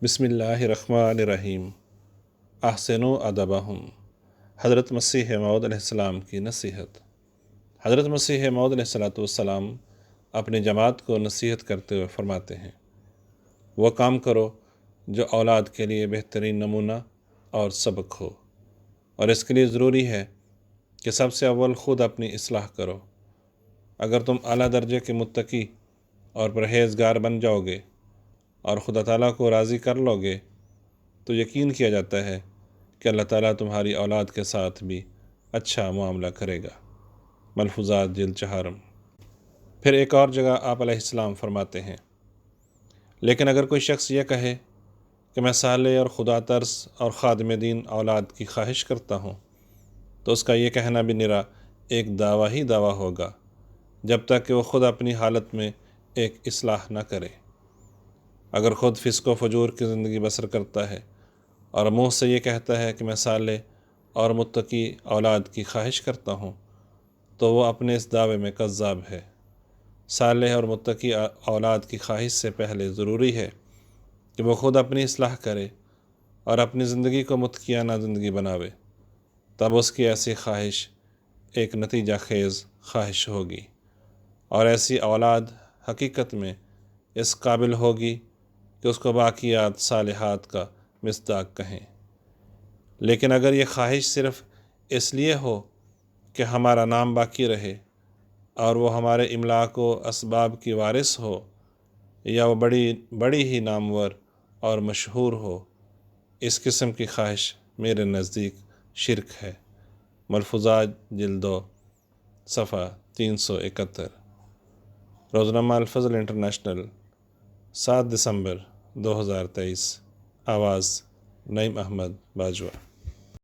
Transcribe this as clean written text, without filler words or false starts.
بسم اللہ الرحمن الرحیم۔ احسنوا ادبہم۔ حضرت مسیح موعود علیہ السلام کی نصیحت۔ حضرت مسیح موعود علیہ السلام اپنی جماعت کو نصیحت کرتے ہوئے فرماتے ہیں، وہ کام کرو جو اولاد کے لیے بہترین نمونہ اور سبق ہو، اور اس کے لیے ضروری ہے کہ سب سے اول خود اپنی اصلاح کرو۔ اگر تم اعلیٰ درجے کے متقی اور پرہیزگار بن جاؤ گے اور خدا تعالیٰ کو راضی کر لو گے تو یقین کیا جاتا ہے کہ اللہ تعالیٰ تمہاری اولاد کے ساتھ بھی اچھا معاملہ کرے گا۔ ملفوظات جلد 4۔ پھر ایک اور جگہ آپ علیہ السلام فرماتے ہیں، لیکن اگر کوئی شخص یہ کہے کہ میں صالح اور خدا ترس اور خادم دین اولاد کی خواہش کرتا ہوں، تو اس کا یہ کہنا بھی نرا ایک دعویٰ ہی دعویٰ ہوگا جب تک کہ وہ خود اپنی حالت میں ایک اصلاح نہ کرے۔ اگر خود فسق و فجور کی زندگی بسر کرتا ہے اور منہ سے یہ کہتا ہے کہ میں صالح اور متقی اولاد کی خواہش کرتا ہوں، تو وہ اپنے اس دعوے میں کذاب ہے۔ صالح اور متقی اولاد کی خواہش سے پہلے ضروری ہے کہ وہ خود اپنی اصلاح کرے اور اپنی زندگی کو متقیانہ زندگی بناوے، تب اس کی ایسی خواہش ایک نتیجہ خیز خواہش ہوگی، اور ایسی اولاد حقیقت میں اس قابل ہوگی کہ اس کو باقیات صالحات کا مصداق کہیں۔ لیکن اگر یہ خواہش صرف اس لیے ہو کہ ہمارا نام باقی رہے اور وہ ہمارے املاک و اسباب کی وارث ہو، یا وہ بڑی ہی نامور اور مشہور ہو، اس قسم کی خواہش میرے نزدیک شرک ہے۔ ملفوظات جلد 2 صفحہ 371۔ روزنامہ الفضل انٹرنیشنل، 7 دسمبر 2023۔ آواز نعیم احمد باجوہ۔